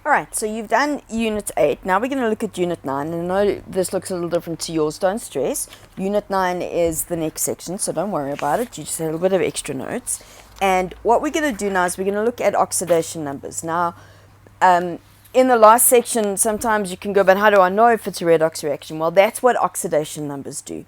Alright, so you've done Unit 8. Now we're going to look at Unit 9. And I know this looks a little different to yours. Don't stress. Unit 9 is the next section, so don't worry about it. You just have a little bit of extra notes. And what we're going to do now is we're going to look at oxidation numbers. Now, in the last section, sometimes you can go, but how do I know if it's a redox reaction? Well, that's what oxidation numbers do.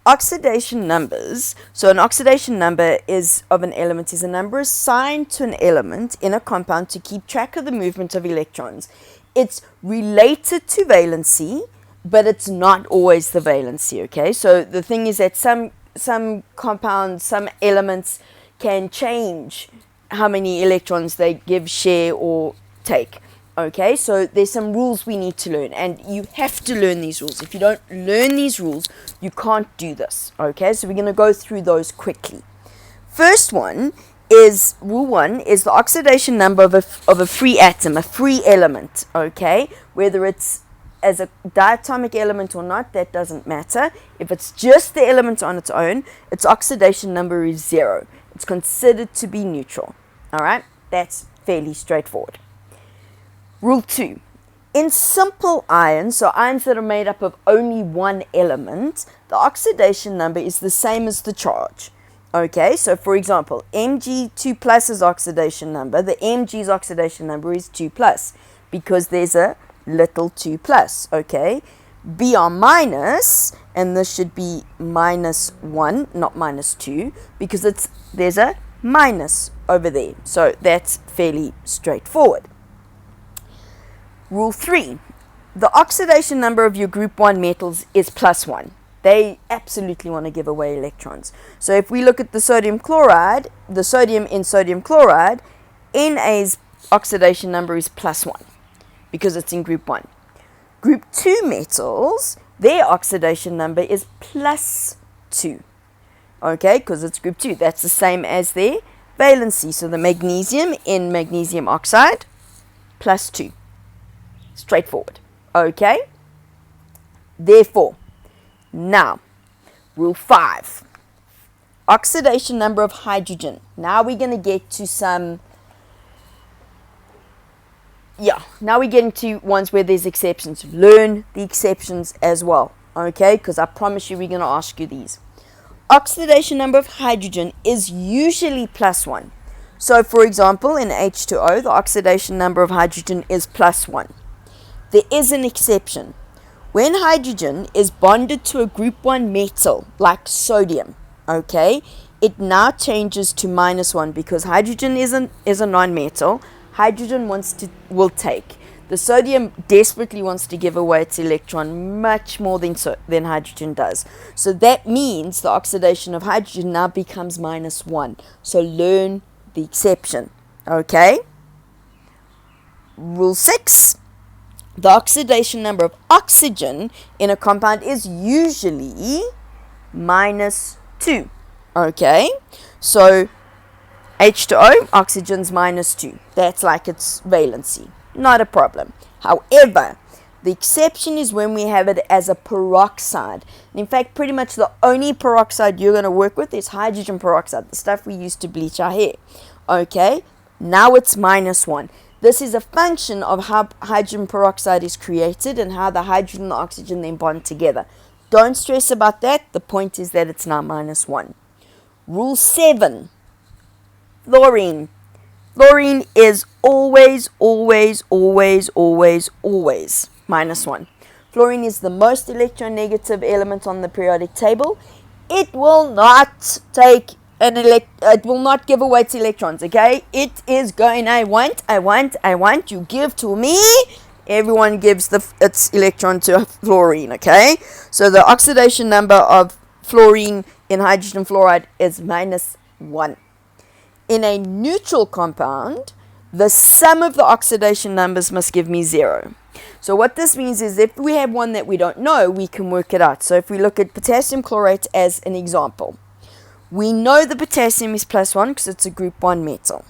Oxidation numbers, so an oxidation number of an element is a number assigned to an element in a compound to keep track of the movement of electrons. It's related to valency, but it's not always the valency, okay? So the thing is that some compounds, some elements can change how many electrons they give, share, or take. Okay, so there's some rules we need to learn, and you have to learn these rules. If you don't learn these rules, you can't do this. Okay, so we're going to go through those quickly. First one is, rule 1 is the oxidation number of a free atom, a free element. Okay, whether it's as a diatomic element or not, that doesn't matter. If it's just the element on its own, its oxidation number is 0. It's considered to be neutral. Alright, that's fairly straightforward. Rule 2. In simple ions, so ions that are made up of only one element, the oxidation number is the same as the charge. Okay, so for example, Mg2 plus's oxidation number, the Mg's oxidation number is 2 plus because there's a little 2 plus. Okay, Br minus, and this should be minus 1, not minus 2, because there's a minus over there. So that's fairly straightforward. Rule 3. The oxidation number of your group 1 metals is plus 1. They absolutely want to give away electrons. So if we look at the sodium chloride, the sodium in sodium chloride, Na's oxidation number is plus 1 because it's in group 1. Group 2 metals, their oxidation number is plus 2. Okay, because it's group 2. That's the same as their valency. So the magnesium in magnesium oxide, plus 2. Straightforward. Okay? Therefore, now, rule 5. Oxidation number of hydrogen. Now we're going to get to some... now we get into ones where there's exceptions. Learn the exceptions as well. Okay? Because I promise you we're going to ask you these. Oxidation number of hydrogen is usually plus 1. So, for example, in H2O, the oxidation number of hydrogen is plus 1. There is an exception. When hydrogen is bonded to a group 1 metal, like sodium, okay, it now changes to minus 1 because hydrogen is a non-metal. Hydrogen will take. The sodium desperately wants to give away its electron much more than hydrogen does. So that means the oxidation of hydrogen now becomes minus 1. So learn the exception, okay? Rule 6. The oxidation number of oxygen in a compound is usually minus 2. Okay, so H2O, oxygen's minus 2. That's like its valency. Not a problem. However, the exception is when we have it as a peroxide. In fact, pretty much the only peroxide you're going to work with is hydrogen peroxide, the stuff we use to bleach our hair. Okay, now it's minus 1. This is a function of how hydrogen peroxide is created and how the hydrogen and the oxygen then bond together. Don't stress about that. The point is that it's now minus 1. Rule 7. Fluorine. Fluorine is always minus 1. Fluorine is the most electronegative element on the periodic table. It will not take it will not give away its electrons, okay? It is going, I want, you give to me. Everyone gives its electron to fluorine, okay? So the oxidation number of fluorine in hydrogen fluoride is minus 1. In a neutral compound, the sum of the oxidation numbers must give me 0. So what this means is if we have one that we don't know, we can work it out. So if we look at potassium chlorate as an example, we know the potassium is plus 1 because it's a group 1 metal.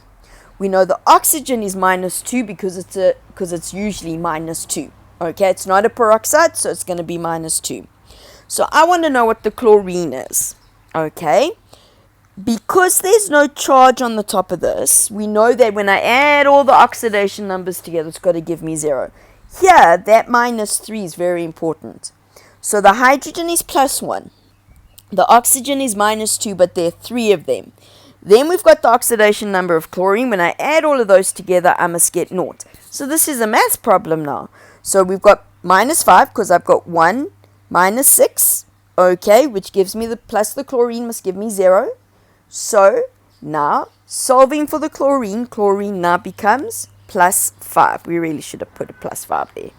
We know the oxygen is minus 2 because it's usually minus 2. Okay, it's not a peroxide, so it's going to be minus 2. So I want to know what the chlorine is. Okay, because there's no charge on the top of this, we know that when I add all the oxidation numbers together, it's got to give me 0. Here, that minus 3 is very important. So the hydrogen is plus 1. The oxygen is minus 2, but there are 3 of them. Then we've got the oxidation number of chlorine. When I add all of those together, I must get 0. So this is a math problem now. So we've got minus 5 because I've got 1 minus 6. Okay, which gives me the plus the chlorine must give me 0. So now solving for the chlorine now becomes plus 5. We really should have put a plus 5 there.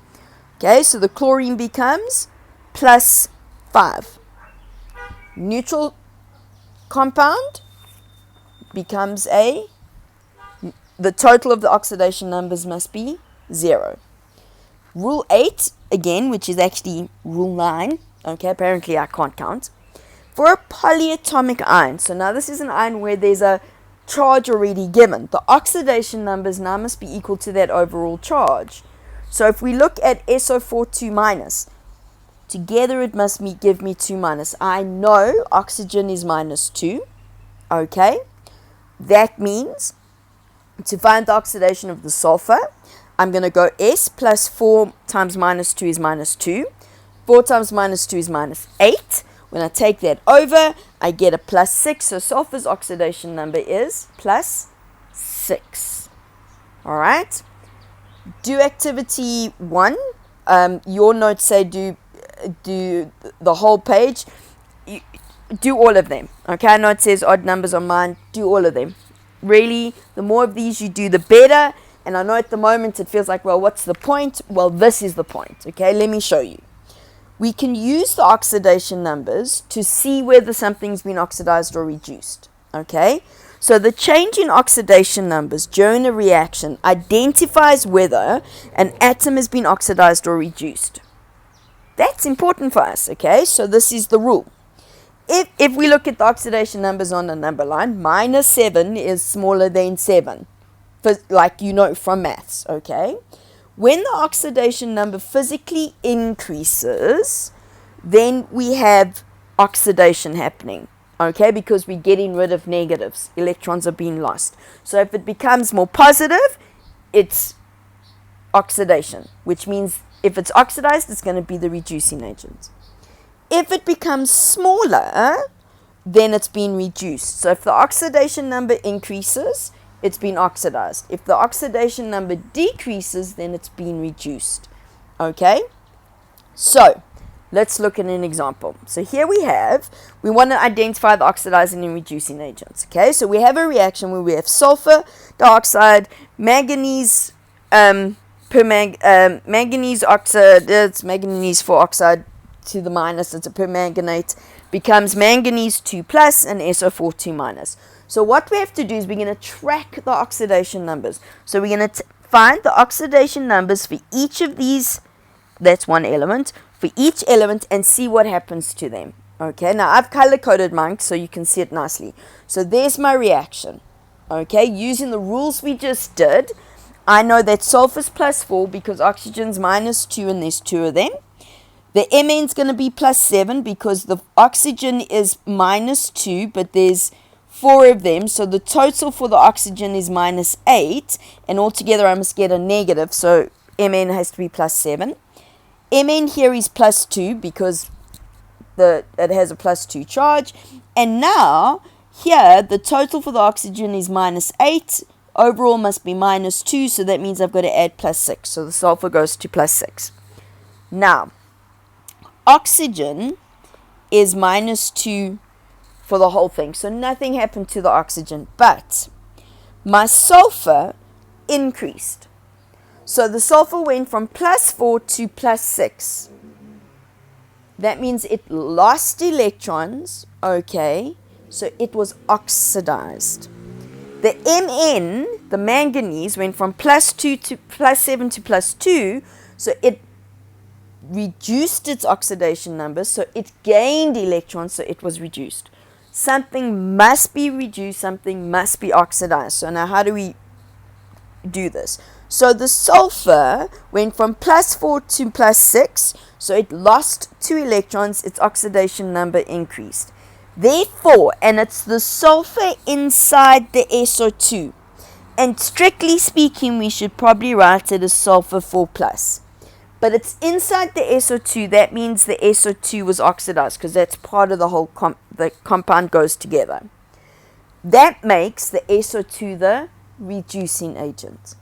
Okay, so the chlorine becomes plus 5. Neutral compound becomes the total of the oxidation numbers must be 0. Rule 8, again, which is actually rule 9. Okay, apparently I can't count. For a polyatomic ion, so now this is an ion where there's a charge already given. The oxidation numbers now must be equal to that overall charge. So if we look at SO4 2 minus, together it must give me 2 minus. I know oxygen is minus 2. Okay, that means to find the oxidation of the sulfur, I'm going to go S plus 4 times minus 2 is minus 2. 4 times minus 2 is minus 8. When I take that over, I get a plus 6. So sulfur's oxidation number is plus 6. All right. Do activity 1. Your notes say do the whole page. Do all of them. Okay, I know it says odd numbers on mine. Do all of them. Really, the more of these you do, the better. And I know at the moment it feels like, well, what's the point? Well, this is the point. Okay, let me show you. We can use the oxidation numbers to see whether something's been oxidized or reduced. Okay, so the change in oxidation numbers during a reaction identifies whether an atom has been oxidized or reduced. That's important for us. Okay, so this is the rule. If we look at the oxidation numbers on the number line, minus 7 is smaller than 7, like you know from maths, okay? When the oxidation number physically increases, then we have oxidation happening, okay? Because we're getting rid of negatives. Electrons are being lost. So if it becomes more positive, it's oxidation, which means if it's oxidized, it's going to be the reducing agent. If it becomes smaller, then it's been reduced. So if the oxidation number increases, it's been oxidized. If the oxidation number decreases, then it's been reduced. Okay? So let's look at an example. So here we want to identify the oxidizing and reducing agents. Okay? So we have a reaction where we have sulfur dioxide, manganese, manganese oxide, it's manganese 4 oxide to the minus, it's a permanganate, becomes manganese 2 plus and SO4 2 minus. So what we have to do is we're going to track the oxidation numbers. So we're going to find the oxidation numbers for each of these, that's one element, for each element and see what happens to them. Okay, now I've color coded mine so you can see it nicely. So there's my reaction. Okay, using the rules we just did, I know that sulfur's plus 4 because oxygen's minus 2 and there's 2 of them. The Mn's going to be plus 7 because the oxygen is minus 2, but there's 4 of them. So the total for the oxygen is minus 8. And altogether I must get a negative. So Mn has to be plus 7. Mn here is plus 2 because it has a plus 2 charge. And now here the total for the oxygen is minus 8. Overall must be minus 2. So that means I've got to add plus 6. So the sulfur goes to plus 6. Now, oxygen is minus 2 for the whole thing. So nothing happened to the oxygen. But my sulfur increased. So the sulfur went from plus 4 to plus 6. That means it lost electrons. Okay. So it was oxidized. The Mn, the manganese, went from plus 2 to plus 7 to plus 2. So it reduced its oxidation number, so it gained electrons, so it was reduced. Something must be reduced, something must be oxidized. So now how do we do this? So the sulfur went from plus 4 to plus 6, so it lost 2 electrons, its oxidation number increased. Therefore, and it's the sulfur inside the SO2. And strictly speaking, we should probably write it as sulfur 4 plus. But it's inside the SO2. That means the SO2 was oxidized because that's part of the whole the compound goes together. That makes the SO2 the reducing agent.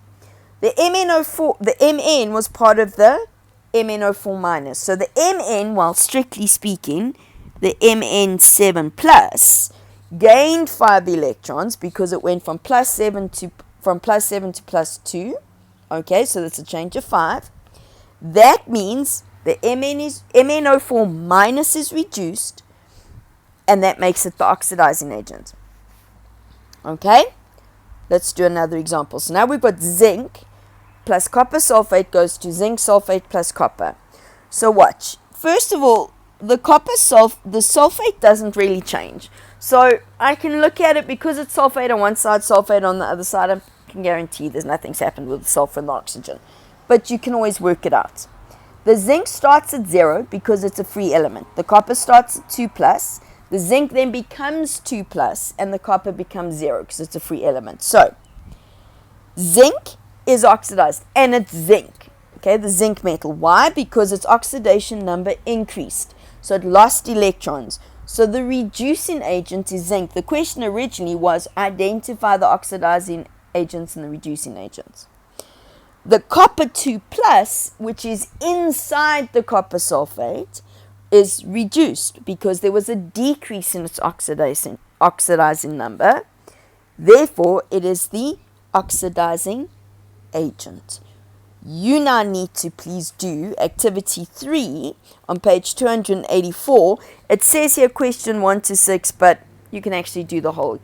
The MnO4, the Mn was part of the MnO4 minus. So the Mn, while strictly speaking, the Mn7 plus gained 5 electrons because it went from plus 7 to plus 2. Okay, so that's a change of 5. That means the MnO4 minus is reduced, and that makes it the oxidizing agent. Okay, let's do another example. So now we've got zinc plus copper sulfate goes to zinc sulfate plus copper. So watch. First of all, the sulfate doesn't really change. So I can look at it because it's sulfate on one side, sulfate on the other side. I can guarantee there's nothing's happened with the sulfur and the oxygen. But you can always work it out. The zinc starts at 0 because it's a free element. The copper starts at 2 plus. The zinc then becomes 2 plus, and the copper becomes 0 because it's a free element. So zinc is oxidized, and it's zinc. Okay, the zinc metal. Why? Because its oxidation number increased. So it lost electrons. So the reducing agent is zinc. The question originally was identify the oxidizing agents and the reducing agents. The copper 2 plus, which is inside the copper sulfate, is reduced because there was a decrease in its oxidizing number. Therefore, it is the oxidizing agent. You now need to please do activity 3 on page 284. It says here question 1 to 6, but you can actually do the whole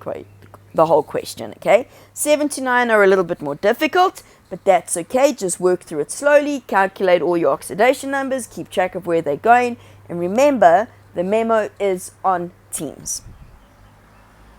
question, okay? 7 to 9 are a little bit more difficult, but that's okay. Just work through it slowly, calculate all your oxidation numbers, keep track of where they're going, and remember, the memo is on Teams.